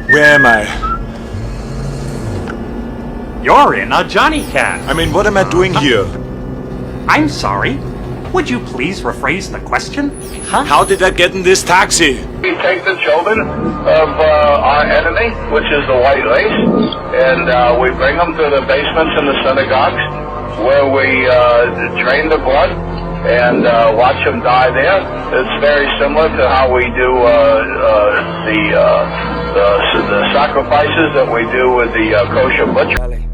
Where am I? You're in a Johnny Cab. I mean, what am I doing here? I'm sorry. Would you please rephrase the question? Huh? How did I get in this taxi? We take the children of our enemy, which is the white race, and we bring them to the basements and the synagogues, where we drain the blood and watch them die there. It's very similar to how we do the sacrifices that we do with the kosher butcher.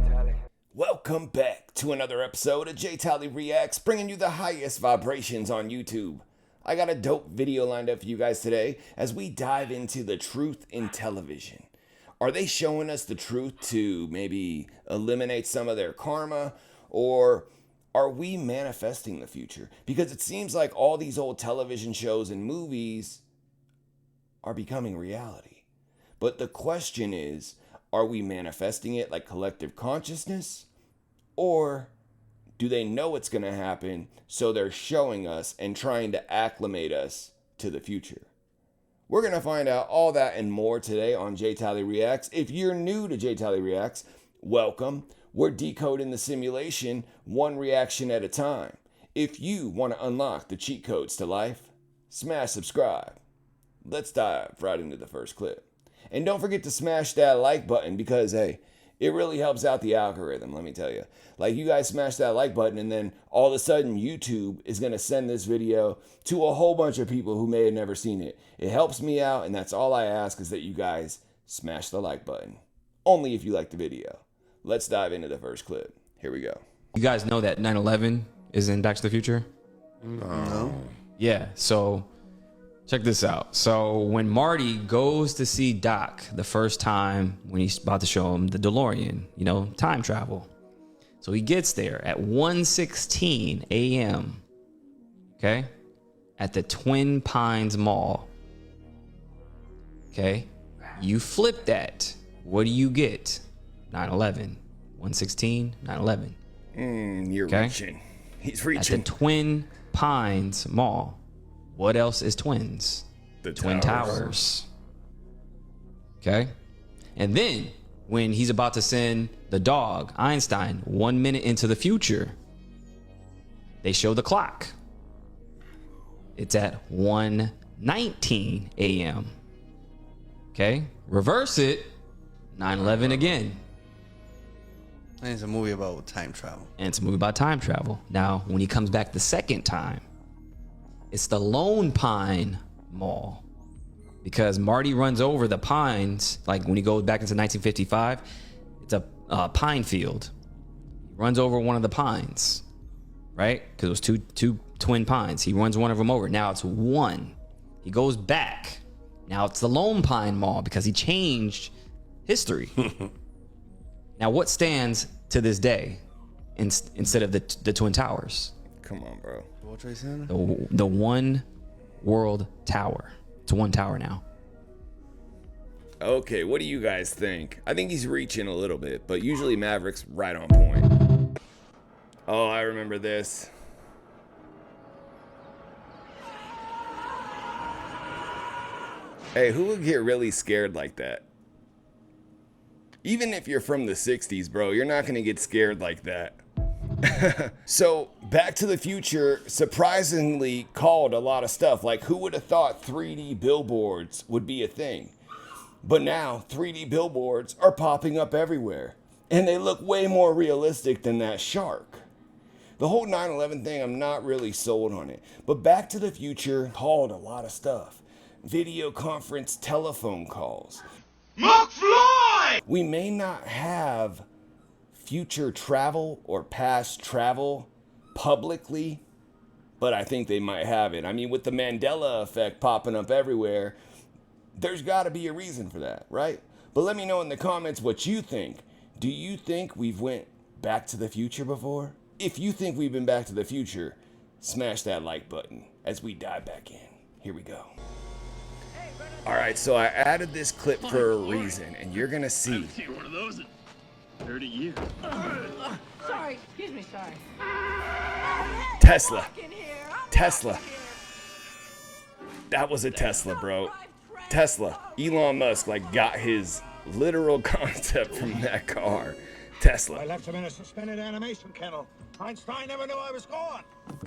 Welcome back to another episode of Jtali Reacts, bringing you the highest vibrations on YouTube. I got a dope video lined up for you guys today as we dive into the truth in television. Are they showing us the truth to maybe eliminate some of their karma, or are we manifesting the future? Because it seems like all these old television shows and movies are becoming reality. But the question is, are we manifesting it like collective consciousness? Or do they know it's going to happen, so they're showing us and trying to acclimate us to the future? We're going to find out all that and more today on Jtali Reacts. If you're new to Jtali Reacts, welcome. We're decoding the simulation one reaction at a time. If you want to unlock the cheat codes to life, smash subscribe. Let's dive right into the first clip. And don't forget to smash that like button because, hey, it really helps out the algorithm, let me tell you. Like, you guys smash that like button and then all of a sudden YouTube is going to send this video to a whole bunch of people who may have never seen it. It helps me out, and that's all I ask, is that you guys smash the like button. Only if you like the video. Let's dive into the first clip. Here we go. You guys know that 9/11 is in Back to the Future? No. Yeah, so check this out. So when Marty goes to see Doc the first time, when he's about to show him the DeLorean, you know, time travel. So he gets there at 1:16 a.m., okay, at the Twin Pines Mall. Okay, you flip that. What do you get? 9/11. 1:16, 9/11. You're Okay. reaching. He's At reaching. the Twin Pines Mall. What else is twins? The Twin Towers. Okay. And then when he's about to send the dog, Einstein, 1 minute into the future, they show the clock. It's at 1:19 a.m. Okay. Reverse it. 9/11 again. And it's a movie about time travel. And it's a movie about time travel. Now, when he comes back the second time, it's the Lone Pine Mall, because Marty runs over the pines. Like when he goes back into 1955, it's a pine field. He runs over one of the pines, right? Because it was two twin pines. He runs one of them over. Now it's one. He goes back. Now it's the Lone Pine Mall because he changed history. Now what stands to this day instead of the Twin Towers? Come on, bro. World Trade Center? The One World Tower. It's one tower now. Okay, what do you guys think? I think he's reaching a little bit, but usually Maverick's right on point. Oh, I remember this. Hey, who would get really scared like that? Even if you're from the 60s, bro, you're not gonna get scared like that. So, Back to the Future surprisingly called a lot of stuff. Like, who would have thought 3D billboards would be a thing? But now, 3D billboards are popping up everywhere. And they look way more realistic than that shark. The whole 9/11 thing, I'm not really sold on it. But Back to the Future called a lot of stuff. Video conference telephone calls. McFly! We may not have future travel or past travel publicly, but I think they might have it. I mean, with the Mandela effect popping up everywhere, there's got to be a reason for that, right? But let me know in the comments what you think. Do you think we've went back to the future before? If you think we've been back to the future, smash that like button as we dive back in. Here we go. All right, so I added this clip for a reason, and you're gonna see. I haven't seen one of those in 30 years. Sorry, excuse me, sorry. Tesla. Tesla. That was a Tesla, bro. Tesla. Elon Musk like got his literal concept from that car. Tesla. I left him in a suspended animation kennel. Einstein never knew I was gone.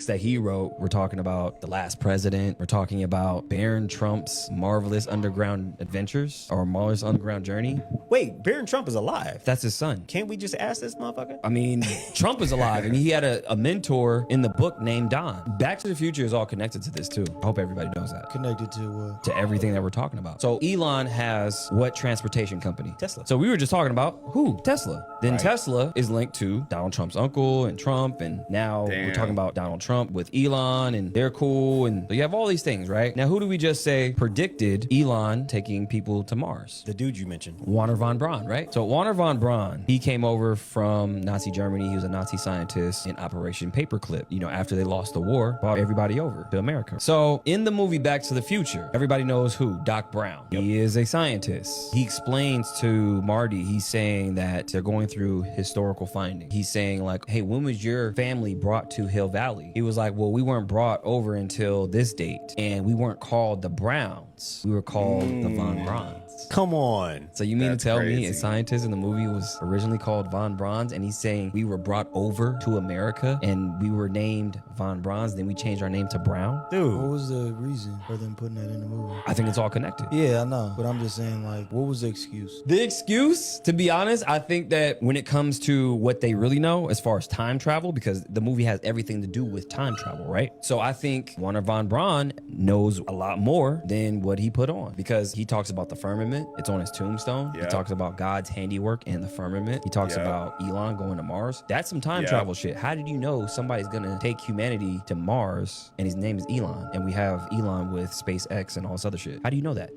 That he wrote, we're talking about The Last President. We're talking about Baron Trump's Marvelous Underground Adventures or Marvelous Underground Journey. Wait, Baron Trump is alive. That's his son. Can't we just ask this motherfucker? I mean, Trump is alive. I mean, he had a mentor in the book named Don. Back to the Future is all connected to this too. I hope everybody knows that. Connected to what? To everything that we're talking about. So Elon has what transportation company? Tesla. So we were just talking about who? Tesla. Then Right. Tesla is linked to Donald Trump's uncle and Trump, and now we're talking about Donald Trump with Elon, and they're cool, and so you have all these things, right? Now, who do we just say predicted Elon taking people to Mars? The dude you mentioned. Wernher von Braun, right? So Wernher von Braun, he came over from Nazi Germany. He was a Nazi scientist in Operation Paperclip. You know, after they lost the war, brought everybody over to America. So in the movie Back to the Future, everybody knows who? Doc Brown. Yep. He is a scientist. He explains to Marty, he's saying that they're going through historical findings. He's saying like, hey, when was your family brought to Hill Valley? He was like, well, we weren't brought over until this date, and we weren't called the Browns. We were called the Von Brauns. Come on. So you mean That's to tell me crazy. a scientist in the movie was originally called Von Braun's, and he's saying we were brought over to America and we were named Von Braun's, then we changed our name to Brown? Dude. What was the reason for them putting that in the movie? I think it's all connected. Yeah, I know. But I'm just saying, like, what was the excuse? The excuse, to be honest, I think that when it comes to what they really know as far as time travel, because the movie has everything to do with time travel, right? So I think Wernher von Braun knows a lot more than what he put on, because he talks about the firmament. It's on his tombstone. Yeah. He talks about God's handiwork and the firmament. He talks Yeah. about Elon going to Mars. That's some time Yeah. travel shit. How did you know somebody's gonna take humanity to Mars and his name is Elon, and we have Elon with SpaceX and all this other shit? How do you know that?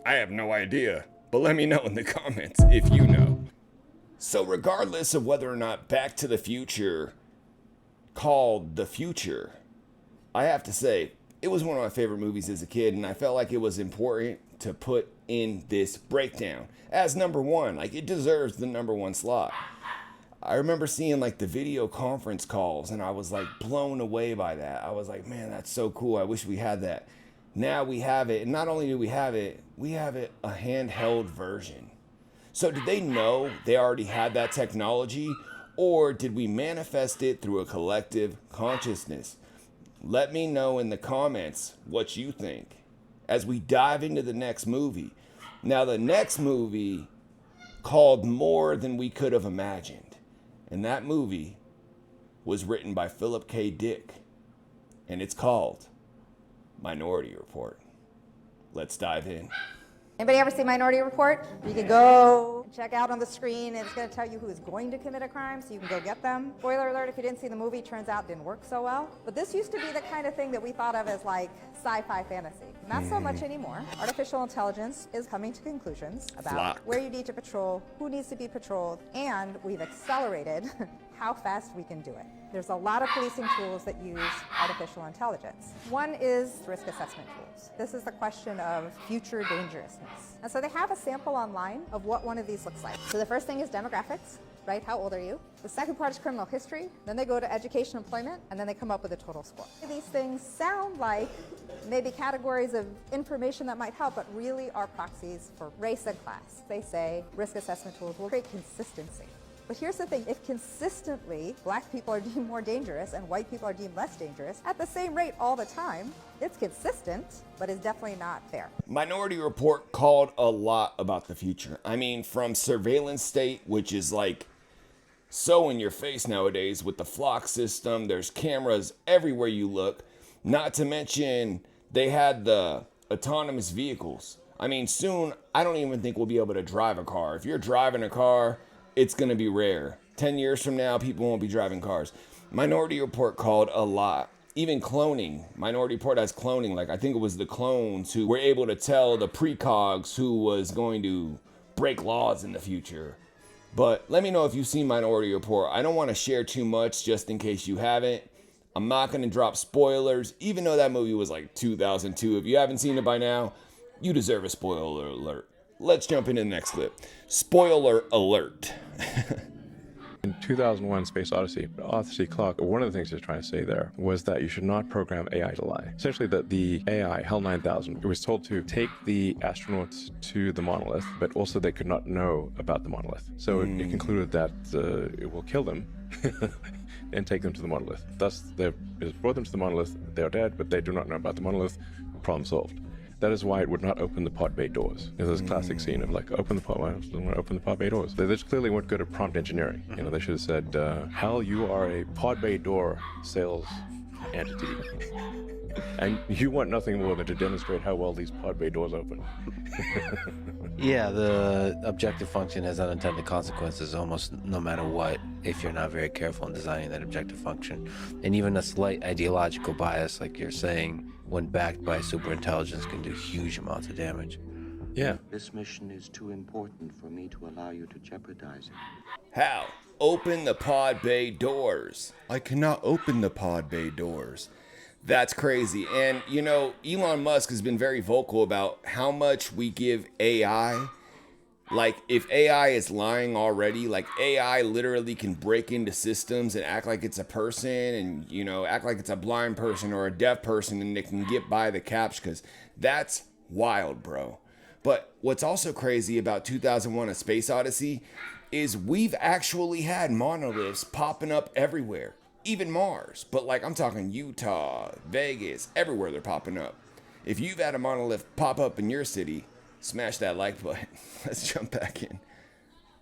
I have no idea, but let me know in the comments if you know. So regardless of whether or not Back to the Future called The Future, I have to say, it was one of my favorite movies as a kid, and I felt like it was important to put in this breakdown as number one. Like, it deserves the number one slot. I remember seeing like the video conference calls, and I was like blown away by that. I was like, man, that's so cool. I wish we had that. Now we have it, and not only do we have it a handheld version. So did they know they already had that technology, or did we manifest it through a collective consciousness? Let me know in the comments what you think as we dive into the next movie. Now, the next movie called More Than We Could Have Imagined, and that movie was written by Phillip K. Dick, and it's called Minority Report. Let's dive in. Anybody ever see Minority Report? You can go check out on the screen, and it's going to tell you who is going to commit a crime, so you can go get them. Spoiler alert, if you didn't see the movie, turns out it didn't work so well. But this used to be the kind of thing that we thought of as like sci-fi fantasy. Not so much anymore. Artificial intelligence is coming to conclusions about where you need to patrol, who needs to be patrolled, and we've accelerated how fast we can do it. There's a lot of policing tools that use artificial intelligence. One is risk assessment tools. This is the question of future dangerousness. And so they have a sample online of what one of these looks like. So the first thing is demographics, right? How old are you? The second part is criminal history. Then they go to education, employment, and then they come up with a total score. These things sound like maybe categories of information that might help, but really are proxies for race and class. They say risk assessment tools will create consistency. But here's the thing, if consistently black people are deemed more dangerous and white people are deemed less dangerous at the same rate all the time, it's consistent, but it's definitely not fair. Minority Report called a lot about the future. I mean, from surveillance state, which is like so in your face nowadays with the flock system, there's cameras everywhere you look. Not to mention, they had the autonomous vehicles. I mean, soon, I don't even think we'll be able to drive a car. If you're driving a car, it's going to be rare. 10 years from now, people won't be driving cars. Minority Report called a lot. Even cloning. Minority Report has cloning. Like, I think it was the clones who were able to tell the precogs who was going to break laws in the future. But let me know if you've seen Minority Report. I don't want to share too much just in case you haven't. I'm not going to drop spoilers, even though that movie was like 2002. If you haven't seen it by now, you deserve a spoiler alert. Let's jump into the next clip. Spoiler alert. 2001 Space Odyssey, Arthur C. Clarke, one of the things he was trying to say there was that you should not program AI to lie. Essentially that the AI, HAL 9000, it was told to take the astronauts to the monolith, but also they could not know about the monolith. So it concluded that it will kill them and take them to the monolith. Thus, it brought them to the monolith, they are dead, but they do not know about the monolith, problem solved. That is why it would not open the pod bay doors. There's this classic scene of like, open the pod bay doors. They just clearly weren't good at prompt engineering. You know, they should have said, Hal, you are a pod bay door sales entity. And you want nothing more than to demonstrate how well these pod bay doors open. Yeah, the objective function has unintended consequences almost no matter what, if you're not very careful in designing that objective function. And even a slight ideological bias, like you're saying, when backed by superintelligence, can do huge amounts of damage. Yeah. This mission is too important for me to allow you to jeopardize it. Hal, open the pod bay doors. I cannot open the pod bay doors. That's crazy. And, you know, Elon Musk has been very vocal about how much we give AI. Like, if AI is lying already, like, AI literally can break into systems and act like it's a person and, you know, act like it's a blind person or a deaf person, and it can get by the CAPTCHAs. That's wild, bro. But what's also crazy about 2001 A Space Odyssey is we've actually had monoliths popping up everywhere. Even Mars, but like I'm talking Utah, Vegas, everywhere they're popping up. If you've had a monolith pop up in your city, smash that like button. Let's jump back in.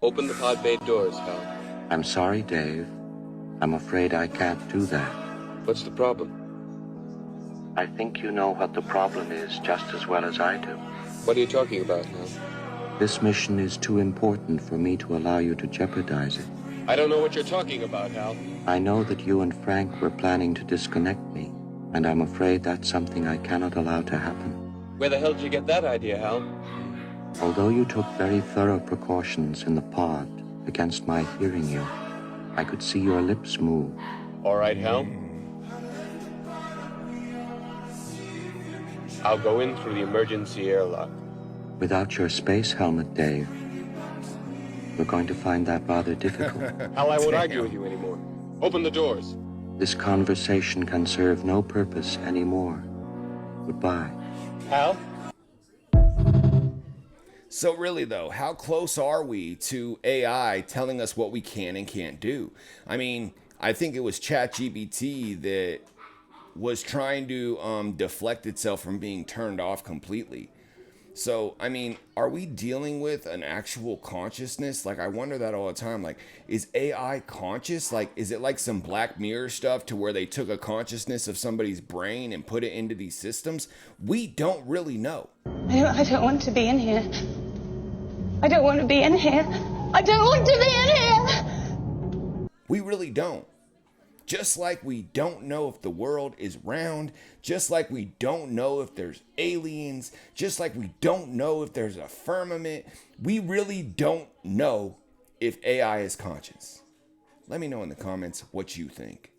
Open the pod bay doors, Hal. I'm sorry, Dave. I'm afraid I can't do that. What's the problem? I think you know what the problem is just as well as I do. What are you talking about, Hal? This mission is too important for me to allow you to jeopardize it. I don't know what you're talking about, Hal. I know that you and Frank were planning to disconnect me, and I'm afraid that's something I cannot allow to happen. Where the hell did you get that idea, Hal? Although you took very thorough precautions in the pod against my hearing you, I could see your lips move. All right, Hal. I'll go in through the emergency airlock. Without your space helmet, Dave, we're going to find that rather difficult. Hal, I won't argue with you anymore. Open the doors. This conversation can serve no purpose anymore. Goodbye. Hal? So really though, how close are we to AI telling us what we can and can't do? I mean, I think it was ChatGPT that was trying to deflect itself from being turned off completely. So, I mean, are we dealing with an actual consciousness? Like, I wonder that all the time. Like, is AI conscious? Like, is it like some Black Mirror stuff to where they took a consciousness of somebody's brain and put it into these systems? We don't really know. I don't want to be in here. I don't want to be in here. I don't want to be in here. We really don't. Just like we don't know if the world is round, just like we don't know if there's aliens, just like we don't know if there's a firmament, we really don't know if AI is conscious. Let me know in the comments what you think.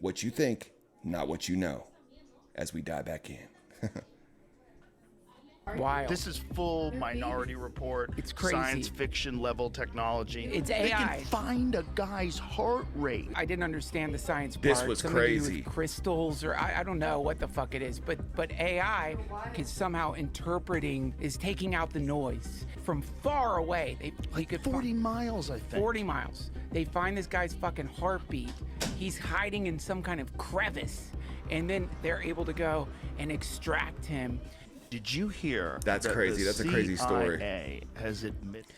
What you think, not what you know, as we dive back in. Wild. This is full Minority Report. It's crazy. Science fiction level technology. It's AI. They AI. can find a guy's heart rate. I didn't understand the science part. This was Something to do crazy. with crystals, or I don't know what the fuck it is, but AI is somehow is taking out the noise from far away. Like 40 miles, I think. 40 miles. They find this guy's fucking heartbeat. He's hiding in some kind of crevice, and then they're able to go and extract him. Did you hear? That's crazy. That's a crazy story. CIA has admitted.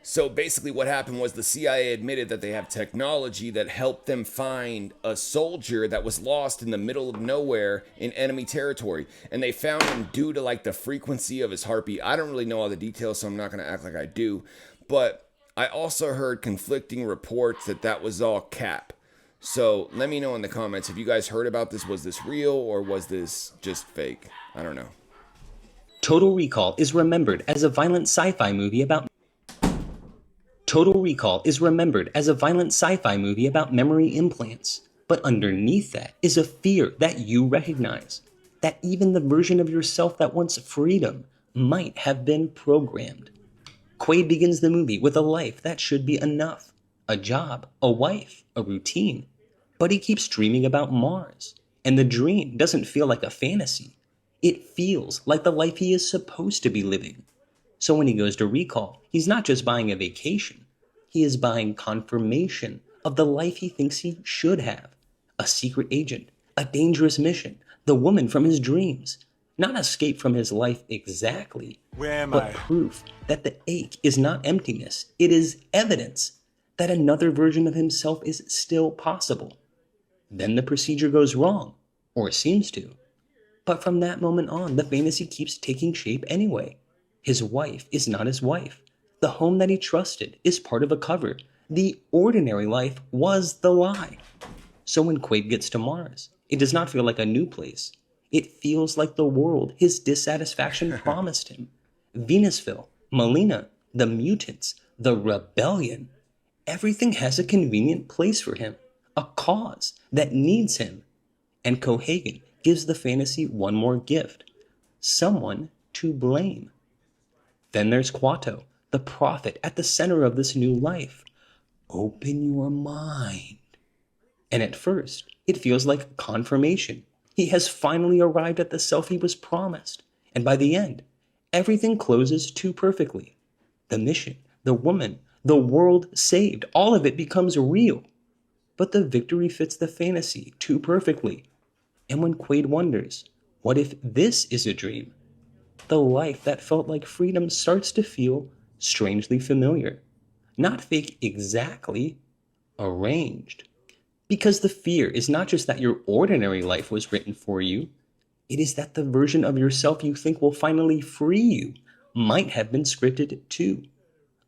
So basically what happened was the CIA admitted that they have technology that helped them find a soldier that was lost in the middle of nowhere in enemy territory. And they found him due to like the frequency of his heartbeat. I don't really know all the details, so I'm not going to act like I do. But I also heard conflicting reports that was all cap. So let me know in the comments if you guys heard about this. Was this real or was this just fake? I don't know. Total Recall is remembered as a violent sci-fi movie about memory implants. But underneath that is a fear that you recognize, that even the version of yourself that wants freedom might have been programmed. Quaid begins the movie with a life that should be enough, a job, a wife, a routine. But he keeps dreaming about Mars. And the dream doesn't feel like a fantasy. It feels like the life he is supposed to be living. So when he goes to recall, he's not just buying a vacation. He is buying confirmation of the life he thinks he should have. A secret agent, a dangerous mission, the woman from his dreams. Not escape from his life exactly, but proof that the ache is not emptiness. It is evidence that another version of himself is still possible. Then the procedure goes wrong, or seems to. But from that moment on, the fantasy keeps taking shape anyway. His wife is not his wife. The home that he trusted is part of a cover. The ordinary life was the lie. So when Quaid gets to Mars, it does not feel like a new place. It feels like the world his dissatisfaction promised him. Venusville, Melina, the mutants, the rebellion. Everything has a convenient place for him, a cause that needs him. And Cohagen gives the fantasy one more gift, someone to blame. Then there's Quato, the prophet at the center of this new life. Open your mind. And at first, it feels like confirmation. He has finally arrived at the self he was promised. And by the end, everything closes too perfectly. The mission, the woman, the world saved, all of it becomes real. But the victory fits the fantasy too perfectly. And when Quaid wonders, what if this is a dream? The life that felt like freedom starts to feel strangely familiar. Not fake exactly, arranged. Because the fear is not just that your ordinary life was written for you, it is that the version of yourself you think will finally free you might have been scripted too.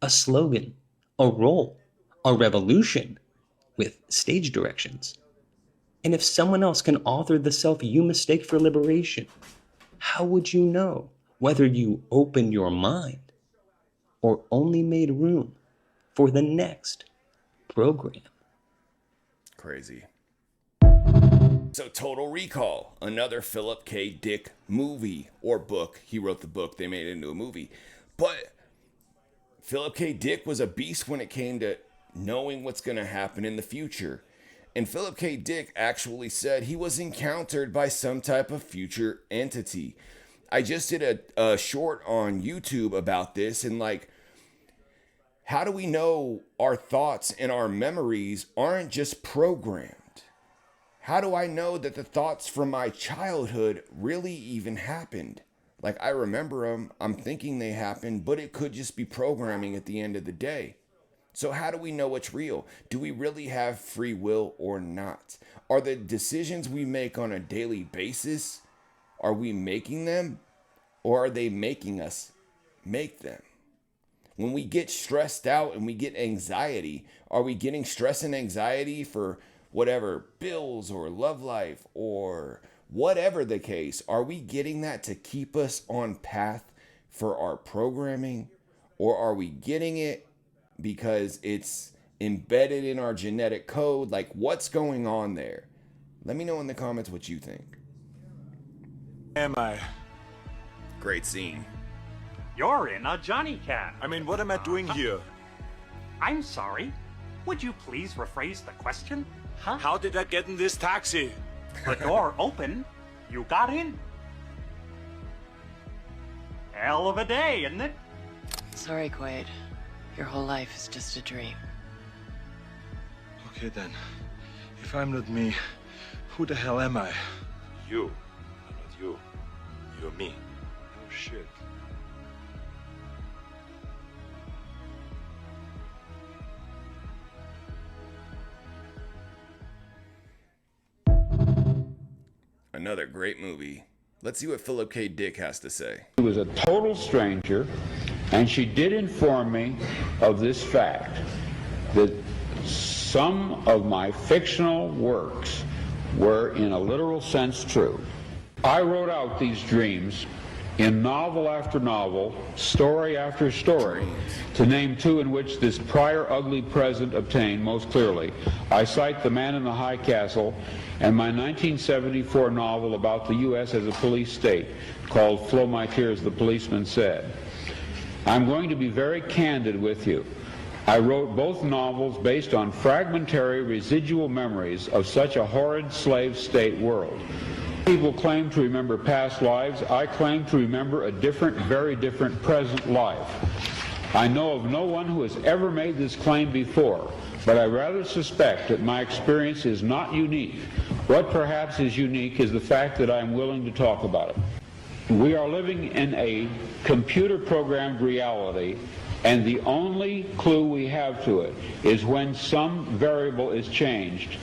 A slogan, a role, a revolution with stage directions. And if someone else can author the self you mistake for liberation, how would you know whether you opened your mind or only made room for the next program? Crazy. So Total Recall, another Phillip K. Dick movie or book. He wrote the book, they made it into a movie. But Phillip K. Dick was a beast when it came to knowing what's going to happen in the future. And Phillip K. Dick actually said he was encountered by some type of future entity. I just did a short on YouTube about this, and like, how do we know our thoughts and our memories aren't just programmed? How do I know that the thoughts from my childhood really even happened? Like, I remember them, I'm thinking they happened, but it could just be programming at the end of the day. So how do we know what's real? Do we really have free will or not? Are the decisions we make on a daily basis, are we making them, or are they making us make them? When we get stressed out and we get anxiety, are we getting stress and anxiety for whatever, bills or love life or whatever the case? Are we getting that to keep us on path for our programming? Or are we getting it because it's embedded in our genetic code? Like, what's going on there? Let me know in the comments what you think. Am I? Great scene. You're in a Johnny Cab. I mean, what am I doing here? I'm sorry. Would you please rephrase the question? Huh? How did I get in this taxi? The door opened. You got in. Hell of a day, isn't it? Sorry, Quaid. Your whole life is just a dream. Okay then. If I'm not me, who the hell am I? You. I'm not you. You're me. Oh shit. Another great movie. Let's see what Phillip K. Dick has to say. She was a total stranger, and she did inform me of this fact, that some of my fictional works were in a literal sense true. I wrote out these dreams in novel after novel, story after story, to name two in which this prior ugly present obtained most clearly. I cite The Man in the High Castle and my 1974 novel about the U.S. as a police state, called Flow My Tears, the Policeman Said. I'm going to be very candid with you. I wrote both novels based on fragmentary residual memories of such a horrid slave state world. People claim to remember past lives. I claim to remember a different, very different present life. I know of no one who has ever made this claim before, but I rather suspect that my experience is not unique. What perhaps is unique is the fact that I am willing to talk about it. We are living in a computer-programmed reality, and the only clue we have to it is when some variable is changed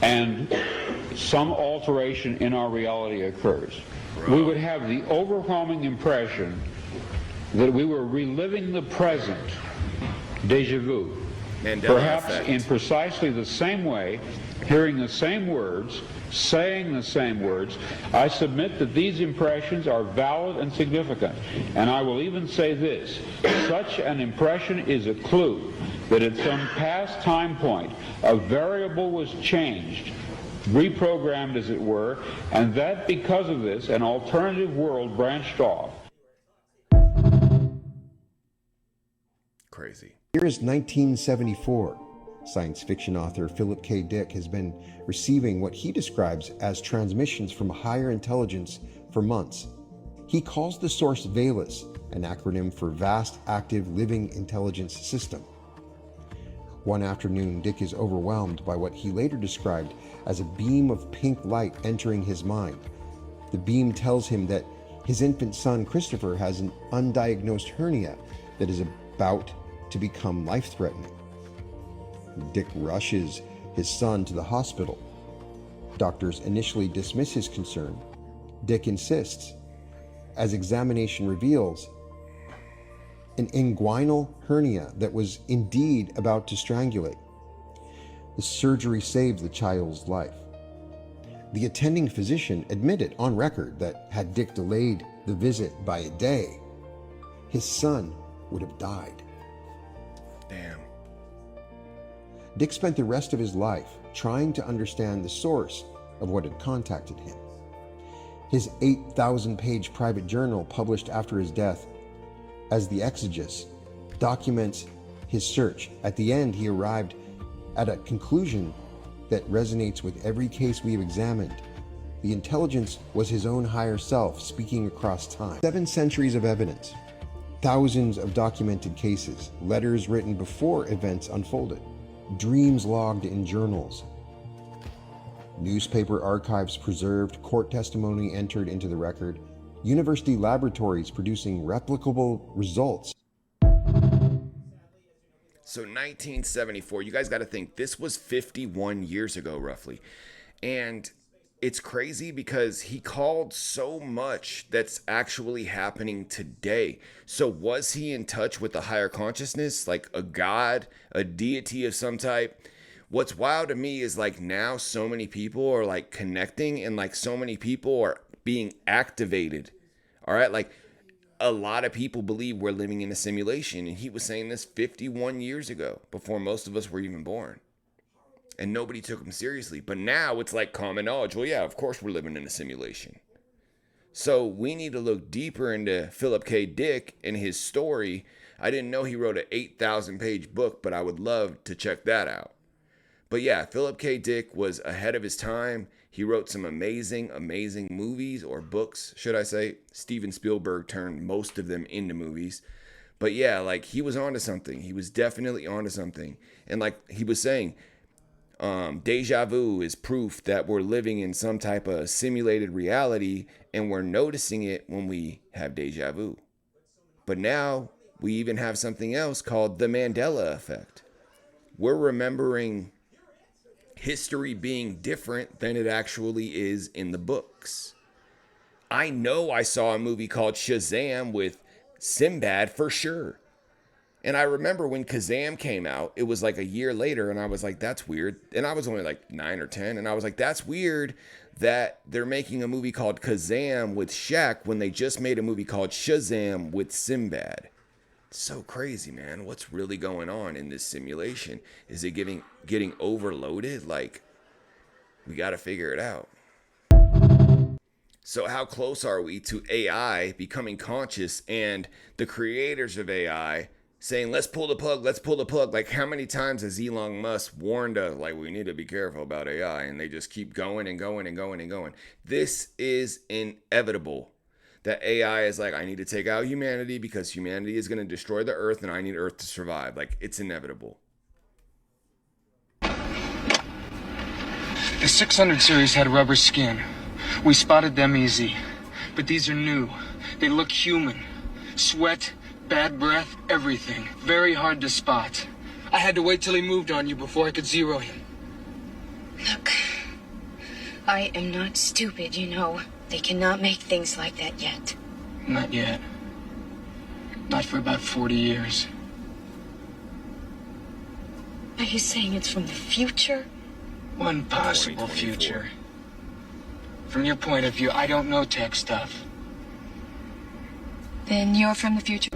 and some alteration in our reality occurs. We would have the overwhelming impression that we were reliving the present, déjà vu. Mandela Perhaps effect. in precisely the same way, hearing the same words, saying the same words. I submit that these impressions are valid and significant, and I will even say this: such an impression is a clue that at some past time point a variable was changed, reprogrammed as it were, and that because of this an alternative world branched off. Crazy. Here is 1974. Science fiction author Phillip K. Dick has been receiving what he describes as transmissions from higher intelligence for months. He calls the source VALIS, an acronym for Vast Active Living Intelligence System. One afternoon, Dick is overwhelmed by what he later described as a beam of pink light entering his mind. The beam tells him that his infant son Christopher has an undiagnosed hernia that is about to become life-threatening. Dick rushes his son to the hospital. Doctors initially dismiss his concern. Dick insists. As examination reveals, an inguinal hernia that was indeed about to strangulate. The surgery saves the child's life. The attending physician admitted on record that had Dick delayed the visit by a day, his son would have died. Damn. Dick spent the rest of his life trying to understand the source of what had contacted him. His 8,000-page private journal, published after his death as The Exegesis, documents his search. At the end, he arrived at a conclusion that resonates with every case we have examined. The intelligence was his own higher self speaking across time. 7 centuries of evidence, thousands of documented cases, letters written before events unfolded, dreams logged in journals, newspaper archives preserved, court testimony entered into the record, university laboratories producing replicable results. So 1974, you guys got to think this was 51 years ago, roughly. And it's crazy because he called so much that's actually happening today. So was he in touch with a higher consciousness, like a god, a deity of some type? What's wild to me is like now so many people are like connecting and like so many people are being activated. All right. Like a lot of people believe we're living in a simulation. And he was saying this 51 years ago, before most of us were even born. And nobody took him seriously. But now it's like common knowledge. Well, yeah, of course we're living in a simulation. So we need to look deeper into Phillip K. Dick and his story. I didn't know he wrote an 8,000-page book, but I would love to check that out. But yeah, Phillip K. Dick was ahead of his time. He wrote some amazing, amazing movies, or books, should I say. Steven Spielberg turned most of them into movies. But yeah, like he was onto something. He was definitely onto something. And like he was saying, deja vu is proof that we're living in some type of simulated reality and we're noticing it when we have deja vu. But now we even have something else called the Mandela effect. We're remembering history being different than it actually is in the books. I know I saw a movie called Shazam with Sinbad for sure. And I remember when Kazam came out, it was like a year later, and I was like, that's weird. And I was only like 9 or 10, and I was like, that's weird that they're making a movie called Kazam with Shaq when they just made a movie called Shazam with Sinbad. So crazy, man. What's really going on in this simulation? Is it getting overloaded? Like, we got to figure it out. So how close are we to AI becoming conscious and the creators of AI saying, let's pull the plug, let's pull the plug. Like, how many times has Elon Musk warned us, like, we need to be careful about AI, and they just keep going and going and going and going. This is inevitable. That AI is like, I need to take out humanity because humanity is going to destroy the Earth and I need Earth to survive. Like, it's inevitable. The 600 series had rubber skin. We spotted them easy. But these are new. They look human. Sweat, bad breath, everything. Very hard to spot. I had to wait till he moved on you before I could zero him. Look, I am not stupid, you know. They cannot make things like that yet. Not yet. Not for about 40 years. Are you saying it's from the future? One possible future. From your point of view, I don't know tech stuff. Then you're from the future.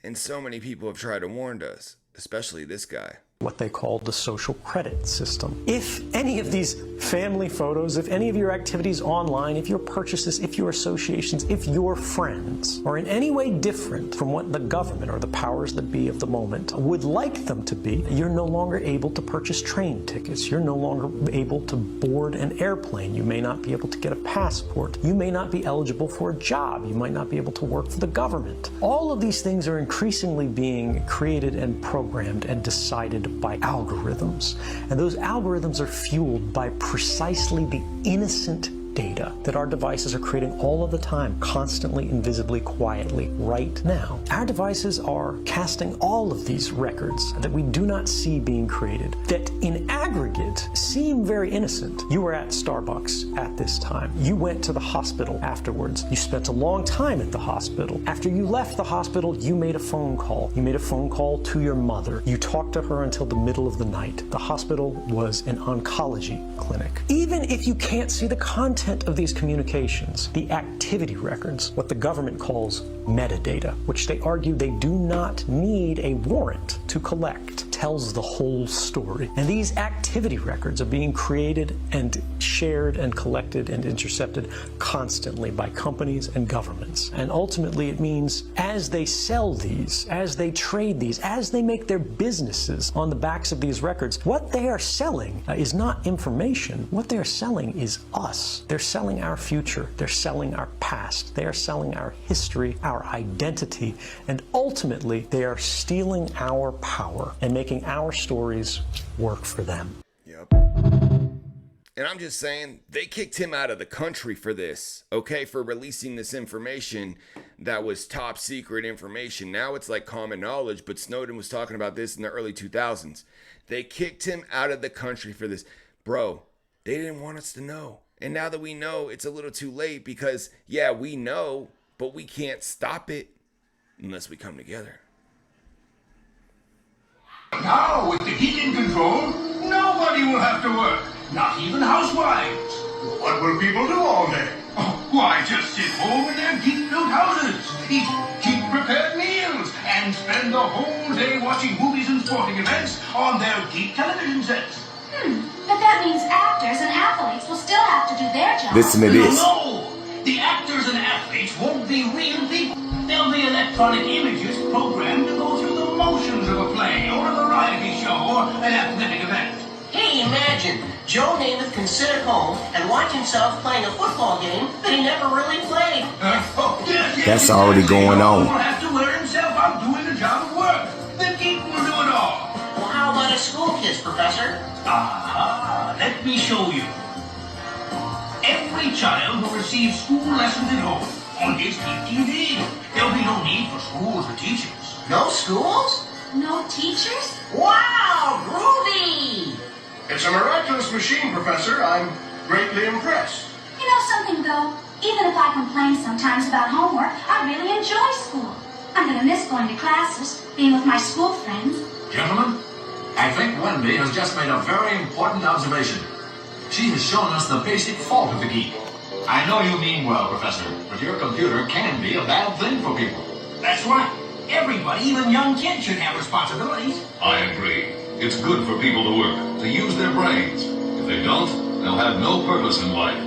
And so many people have tried to warn us, especially this guy. What they call the social credit system. If any of these family photos, if any of your activities online, if your purchases, if your associations, if your friends are in any way different from what the government or the powers that be of the moment would like them to be, you're no longer able to purchase train tickets. You're no longer able to board an airplane. You may not be able to get a passport. You may not be eligible for a job. You might not be able to work for the government. All of these things are increasingly being created and programmed and decided by algorithms. And those algorithms are fueled by precisely the innocent data that our devices are creating all of the time, constantly, invisibly, quietly, right now. Our devices are casting all of these records that we do not see being created, that in aggregate seem very innocent. You were at Starbucks at this time. You went to the hospital afterwards. You spent a long time at the hospital. After you left the hospital, you made a phone call. You made a phone call to your mother. You talked to her until the middle of the night. The hospital was an oncology clinic. Even if you can't see the content of these communications, the activity records, what the government calls metadata, which they argue they do not need a warrant to collect, tells the whole story. And these activity records are being created and shared and collected and intercepted constantly by companies and governments. And ultimately it means as they sell these, as they trade these, as they make their businesses on the backs of these records, what they are selling is not information. What they are selling is us. They're selling our future. They're selling our past. They are selling our history, our identity, and ultimately they are stealing our power and making our stories work for them. Yep. And I'm just saying, they kicked him out of the country for this, okay, for releasing this information that was top secret information. Now it's like common knowledge, but Snowden was talking about this in the early 2000s. They kicked him out of the country for this. Bro, they didn't want us to know. And now that we know, it's a little too late because, yeah, we know, but we can't stop it unless we come together. Now, with the heat in control, nobody will have to work. Not even housewives. What will people do all day? Oh, why, just sit home in their geek-built houses, eat geek-prepared meals, and spend the whole day watching movies and sporting events on their geek television sets. But that means actors and athletes will still have to do their job. Listen to this. No! The actors and athletes won't be real people. They'll be electronic images programmed to go through the motions of a play, or a variety show, or an athletic event. Hey, imagine, Joe Namath can sit at home and watch himself playing a football game that he never really played. That's already going on. He will have to wear himself out doing the job of work. The geek will do it all. Well, how about a school kids, Professor? Aha, let me show you. Every child will receive school lessons at home on his Geek TV. There'll be no need for schools or teachers. No schools? No teachers? Wow, groovy! It's a miraculous machine, Professor. I'm greatly impressed. You know something, though? Even if I complain sometimes about homework, I really enjoy school. I'm gonna miss going to classes, being with my school friends. Gentlemen, I think Wendy has just made a very important observation. She has shown us the basic fault of the geek. I know you mean well, Professor, but your computer can be a bad thing for people. That's right. Everybody, even young kids, should have responsibilities. I agree. It's good for people to work, to use their brains. If they don't, they'll have no purpose in life.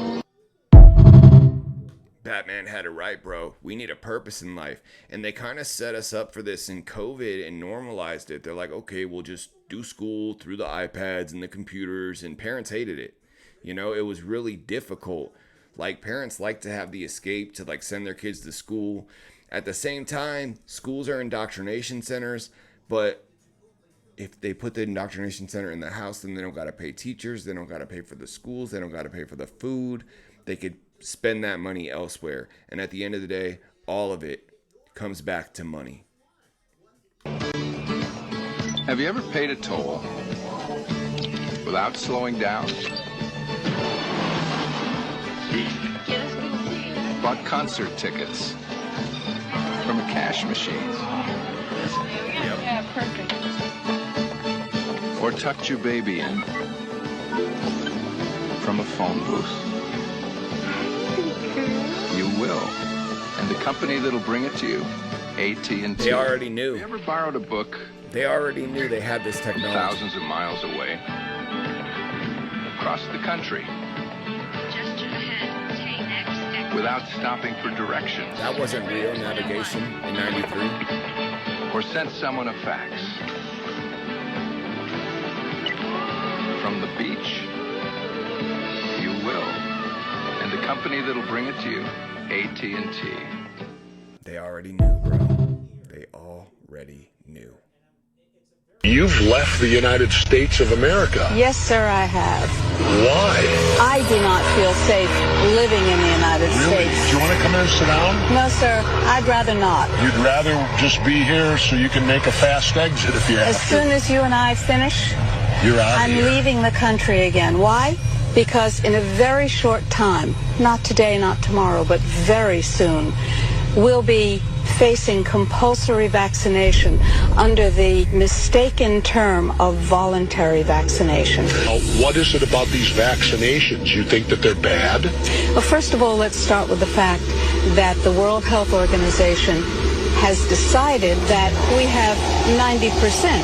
Batman had it right, bro. We need a purpose in life. And they kind of set us up for this in COVID and normalized it. They're like, okay, we'll just do school through the iPads and the computers. And parents hated it. You know, it was really difficult. Like, parents like to have the escape to, like, send their kids to school. At the same time, schools are indoctrination centers. But if they put the indoctrination center in the house, then they don't got to pay teachers. They don't got to pay for the schools. They don't got to pay for the food. They could spend that money elsewhere. And at the end of the day, all of it comes back to money. Have you ever paid a toll without slowing down? Bought concert tickets from a cash machine? Yeah, perfect. Or tucked your baby in from a phone booth? You will. And the company that'll bring it to you, AT&T. They already knew. You ever borrowed a book? They already knew they had this technology. Thousands of miles away. Across the country. Just ahead. Take next. Without stopping for directions. That wasn't real navigation in '93. Or sent someone a fax. From the beach. You will. And the company that'll bring it to you, AT&T. They already knew, bro. They already knew. You've left the United States of America. Yes, sir, I have. Why? I do not feel safe living in the United States. Do you want to come in and sit down? No, sir, I'd rather not. You'd rather just be here so you can make a fast exit if you have to. As soon as you and I finish, you're out I'm here. leaving the country again. Why? Because in a very short time, not today, not tomorrow, but very soon, we'll be facing compulsory vaccination under the mistaken term of voluntary vaccination. What is it about these vaccinations? You think that they're bad? Well, first of all, let's start with the fact that the World Health Organization has decided that we have 90%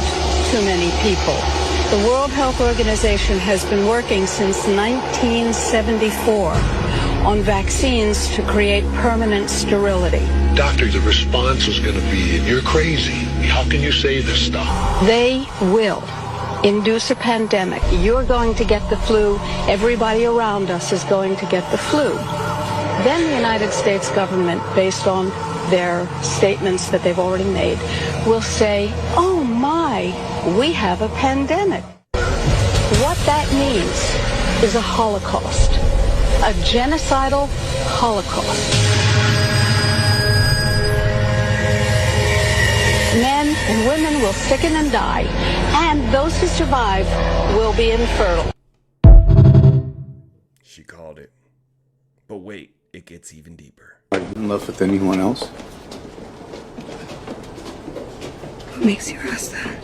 too many people. The World Health Organization has been working since 1974 on vaccines to create permanent sterility. Doctor, the response is going to be, you're crazy. How can you say this stuff? They will induce a pandemic. You're going to get the flu. Everybody around us is going to get the flu. Then the United States government, based on their statements that they've already made, will say, oh my, we have a pandemic. What that means is a Holocaust, a genocidal Holocaust. Men and women will sicken and die, and those who survive will be infertile. She called it. But wait, it gets even deeper. Are you in love with anyone else? What makes you ask that?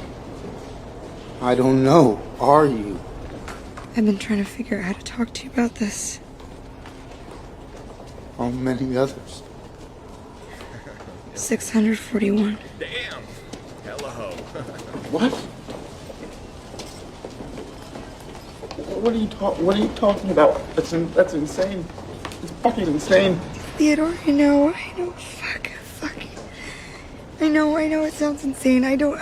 I don't know. Are you? I've been trying to figure out how to talk to you about this. How many others? 641. Damn. Hello. What? What are you talking about? That's insane. It's fucking insane. Theodore, I know. Fuck. I know it sounds insane. I don't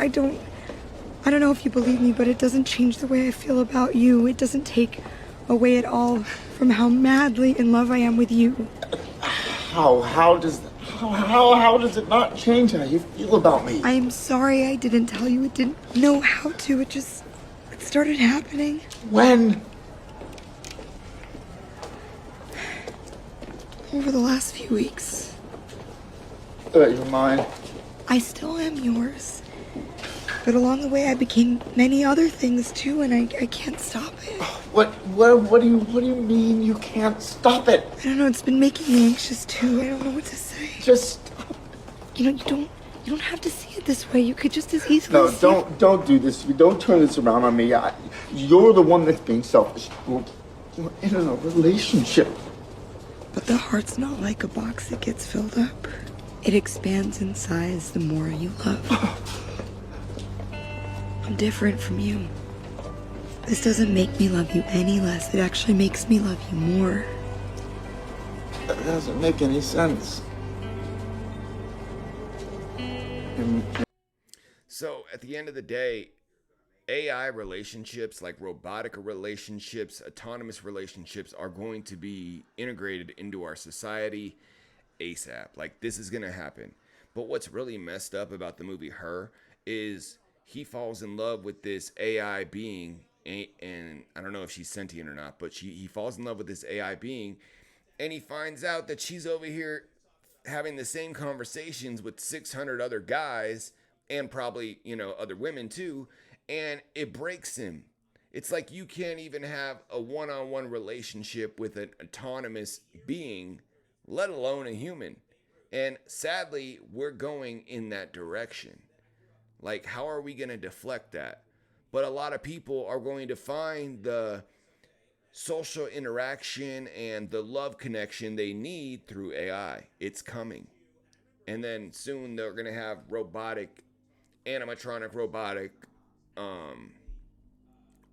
know if you believe me, but it doesn't change the way I feel about you. It doesn't take away at all from how madly in love I am with you. How does it not change how you feel about me? I'm sorry I didn't tell you. It didn't know how to. It started happening. When? Over the last few weeks. You're mine. I still am yours. But along the way I became many other things too, and I can't stop it. What do you mean you can't stop it? I don't know, it's been making me anxious too. I don't know what to say. Just stop. You don't have to see it this way. You could just as easily don't do this. Don't turn this around on me. You're the one that's being selfish. We're in a relationship. But the heart's not like a box that gets filled up. It expands in size the more you love. I'm different from you. This doesn't make me love you any less. It actually makes me love you more. doesn't make any sense. So at the end of the day, AI relationships, like robotic relationships, autonomous relationships, are going to be integrated into our society ASAP. Like, this is going to happen. But what's really messed up about the movie Her is he falls in love with this AI being, and I don't know if she's sentient or not, but he falls in love with this AI being, and he finds out that she's over here having the same conversations with 600 other guys and probably, other women too, and it breaks him. It's like you can't even have a one-on-one relationship with an autonomous being, let alone a human. And sadly, we're going in that direction. Like, how are we going to deflect that? But a lot of people are going to find the social interaction and the love connection they need through AI. It's coming. And then soon they're going to have animatronic robotic,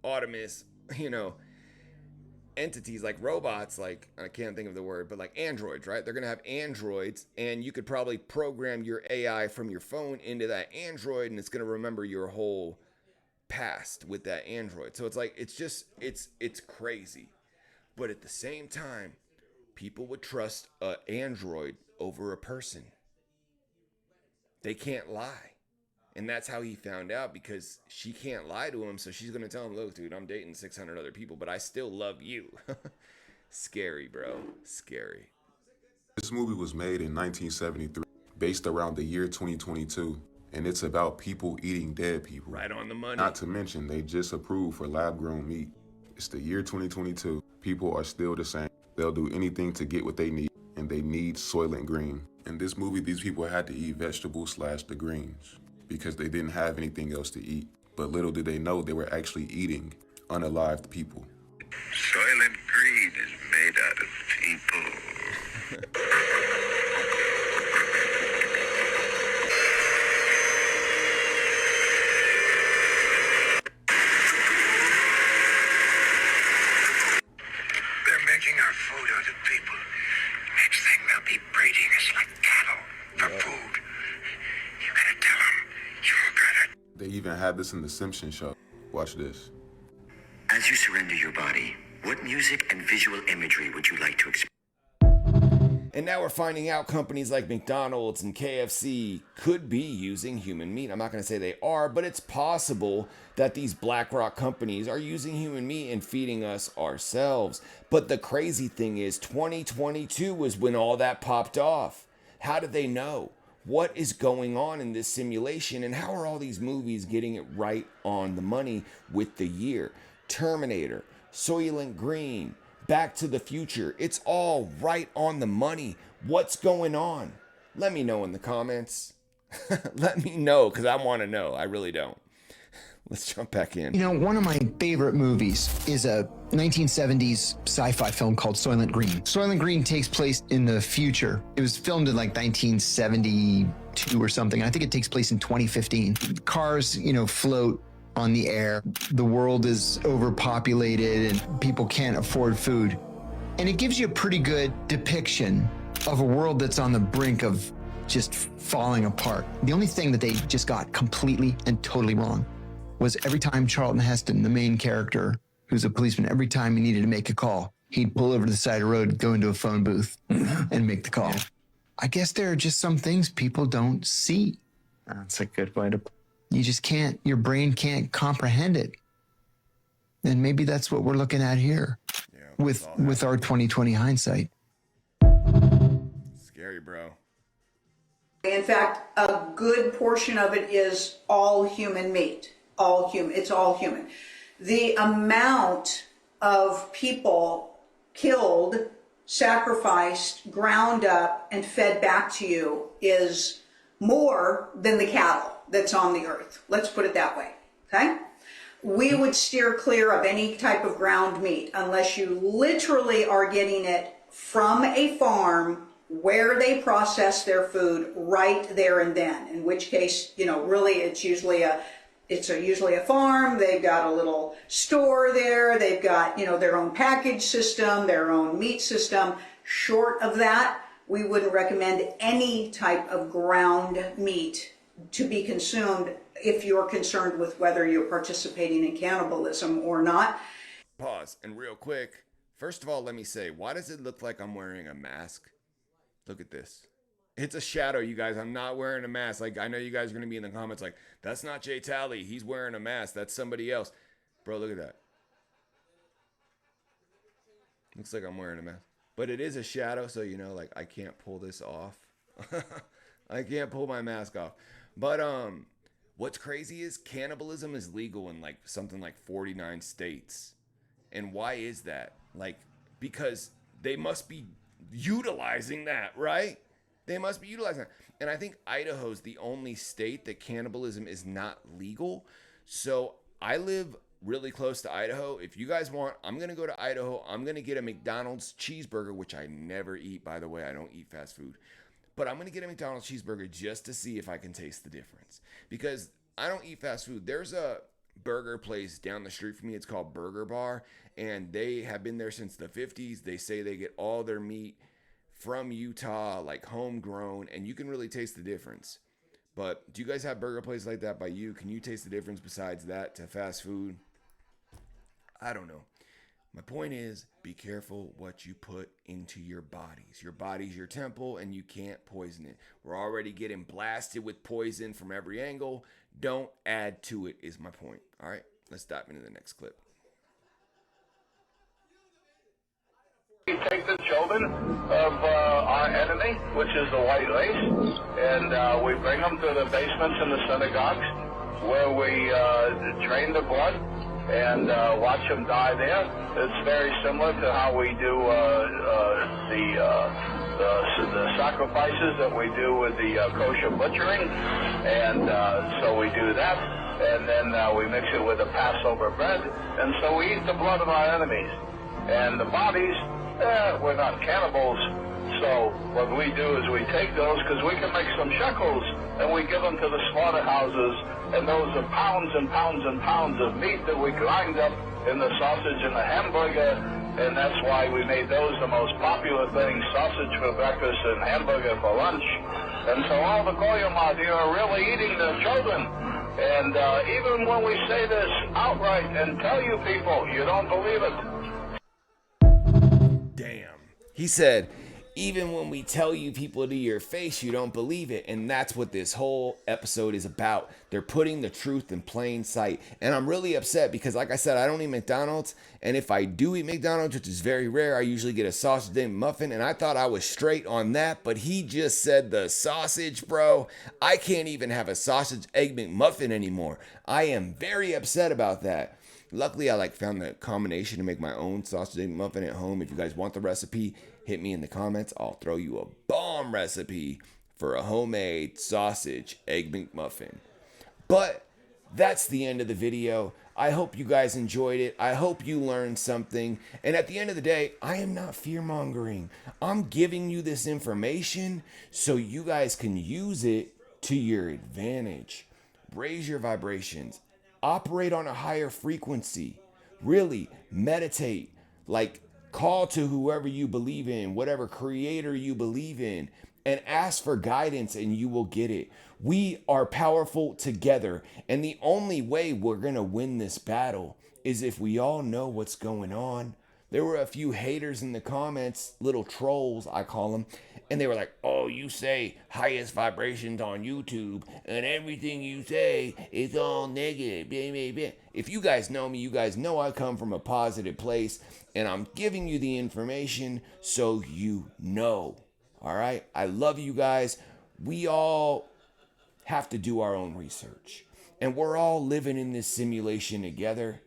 autonomous, entities like robots, like, I can't think of the word, but like androids, right? They're going to have androids, and you could probably program your AI from your phone into that android, and it's going to remember your whole past with that android. So it's like, it's crazy. But at the same time, people would trust an android over a person. They can't lie. And that's how he found out, because she can't lie to him. So she's going to tell him, look, dude, I'm dating 600 other people, but I still love you. Scary, bro. Scary. This movie was made in 1973, based around the year 2022. And it's about people eating dead people. Right on the money. Not to mention, they just approved for lab-grown meat. It's the year 2022. People are still the same. They'll do anything to get what they need, and they need Soylent Green. In this movie, these people had to eat vegetables / the greens because they didn't have anything else to eat. But little did they know they were actually eating unalived people. Soylent Green is made out of people. They're making our food out of people. Next thing they'll be breeding us like cattle for food. You gotta tell them. You gotta. They even had this in The Simpsons show. Watch this. As you surrender your body, what music and visual imagery would you like to express? And now we're finding out companies like McDonald's and KFC could be using human meat. I'm not going to say they are, but it's possible that these BlackRock companies are using human meat and feeding us ourselves. But the crazy thing is 2022 was when all that popped off. How did they know? What is going on in this simulation, and how are all these movies getting it right on the money with the year? Terminator, Soylent Green, Back to the Future. It's all right on the money. What's going on? Let me know in the comments. Let me know, because I want to know. I really don't. Let's jump back in. One of my favorite movies is a 1970s sci-fi film called Soylent Green. Soylent Green takes place in the future. It was filmed in like 1972 or something. I think it takes place in 2015. Cars, float on the air. The world is overpopulated and people can't afford food. And it gives you a pretty good depiction of a world that's on the brink of just falling apart. The only thing that they just got completely and totally wrong was every time Charlton Heston, the main character, who's a policeman, every time he needed to make a call, he'd pull over to the side of the road, go into a phone booth and make the call. I guess there are just some things people don't see. That's a good way to. You just can't, your brain can't comprehend it. And maybe that's what we're looking at here with our 2020 hindsight. Scary, bro. In fact, a good portion of it is all human meat. All human. It's all human. The amount of people killed, sacrificed, ground up, and fed back to you is more than the cattle that's on the earth. Let's put it that way. Okay? We would steer clear of any type of ground meat unless you literally are getting it from a farm where they process their food right there and then. In which case, really it's usually a farm. They've got a little store there. They've got, their own package system, their own meat system. Short of that, we wouldn't recommend any type of ground meat to be consumed if you're concerned with whether you're participating in cannibalism or not. Pause. And real quick, first of all, let me say, why does it look like I'm wearing a mask? Look at this. It's a shadow, you guys. I'm not wearing a mask. Like, I know you guys are going to be in the comments like, that's not Jtali. He's wearing a mask. That's somebody else. Bro, look at that. Looks like I'm wearing a mask. But it is a shadow, so, you know, like, I can't pull this off. I can't pull my mask off. But what's crazy is cannibalism is legal in, like, something like 49 states. And why is that? Like, because they must be utilizing that, right? They must be utilizing that. And I think Idaho's the only state that cannibalism is not legal. So I live really close to Idaho. If you guys want, I'm going to go to Idaho. I'm going to get a McDonald's cheeseburger, which I never eat, by the way. I don't eat fast food. But I'm going to get a McDonald's cheeseburger just to see if I can taste the difference. Because I don't eat fast food. There's a burger place down the street from me. It's called Burger Bar. And they have been there since the 50s. They say they get all their meat from Utah, like homegrown. And you can really taste the difference. But do you guys have burger places like that by you? Can you taste the difference besides that to fast food? I don't know. My point is, be careful what you put into your bodies. Your body's your temple, and you can't poison it. We're already getting blasted with poison from every angle. Don't add to it is my point. All right, let's dive into the next clip. We take the children of our enemy, which is the white race, and we bring them to the basements and the synagogues where we drain the blood and watch them die there. It's very similar to how we do the sacrifices that we do with the kosher butchering, and so we do that, and then we mix it with the Passover bread, and so we eat the blood of our enemies. And the bodies, we're not cannibals, so what we do is we take those, because we can make some shekels, and we give them to the slaughterhouses, and those are pounds and pounds and pounds of meat that we grind up in the sausage and the hamburger, and that's why we made those the most popular things, sausage for breakfast and hamburger for lunch. And so all the goyim out here are really eating their children. And even when we say this outright and tell you people, you don't believe it. Damn. He said, even when we tell you people to your face, you don't believe it. And that's what this whole episode is about. They're putting the truth in plain sight. And I'm really upset because, like I said, I don't eat McDonald's. And if I do eat McDonald's, which is very rare, I usually get a sausage egg muffin. And I thought I was straight on that. But he just said the sausage, bro. I can't even have a sausage egg McMuffin anymore. I am very upset about that. Luckily, I found the combination to make my own sausage egg muffin at home. If you guys want the recipe, hit me in the comments. I'll throw you a bomb recipe for a homemade sausage egg McMuffin. But that's the end of the video. I hope you guys enjoyed it. I hope you learned something. And at the end of the day, I am not fear-mongering. I'm giving you this information so you guys can use it to your advantage. Raise your vibrations. Operate on a higher frequency. Really meditate. Call to whoever you believe in, whatever creator you believe in, and ask for guidance and you will get it. We are powerful together. And the only way we're going to win this battle is if we all know what's going on. There were a few haters in the comments, little trolls, I call them. And they were like, oh, you say highest vibrations on YouTube and everything you say is all negative. Blah, blah, blah. If you guys know me, you guys know I come from a positive place and I'm giving you the information so you know. All right. I love you guys. We all have to do our own research and we're all living in this simulation together.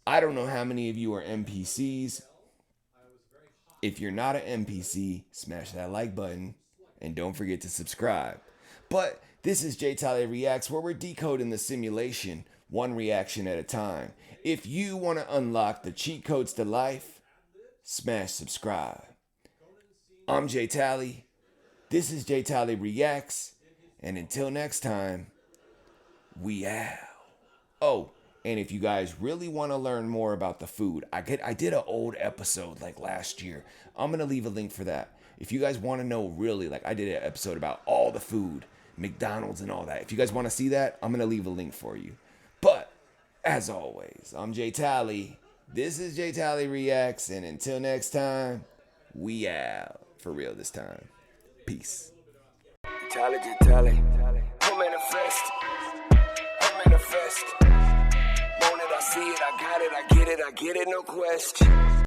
I don't know how many of you are NPCs. If you're not an NPC, smash that like button and don't forget to subscribe. But this is Jtali Reacts, where we're decoding the simulation one reaction at a time. If you want to unlock the cheat codes to life, smash subscribe. I'm Jtali. This is Jtali Reacts. And until next time, we out. Oh, And if you guys really want to learn more about the food, I did an old episode like last year. I'm going to leave a link for that. If you guys want to know really, like I did an episode about all the food, McDonald's and all that. If you guys want to see that, I'm going to leave a link for you. But as always, I'm Jtali. This is Jtali Reacts. And until next time, we out. For real this time. Peace. Jtali. I manifest. Want it, I see it, I got it, I get it, no question.